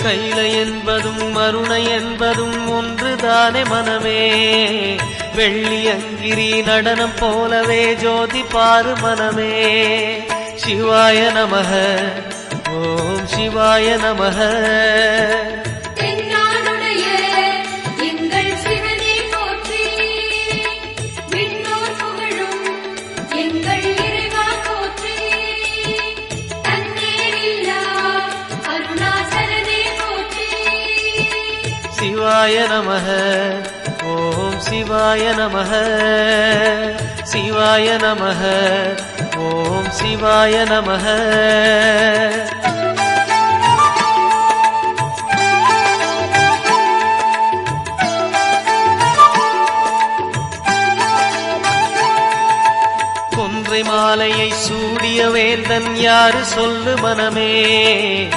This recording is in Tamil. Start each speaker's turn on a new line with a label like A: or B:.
A: கைலை என்பதும் மருணை என்பதும் ஒன்றுதானே மனமே. வெள்ளியங்கிரி நடனம் போலவே ஜோதி பாரு மனமே. சிவாய நமக ஓம் சிவாய நமக. சிவாய நமக ஓம் சிவாய நமக. சிவாய நமக ஓம் சிவாய நமக. கொன்றை மாலையை சூடிய வேந்தன் யாரு சொல்லு மனமே.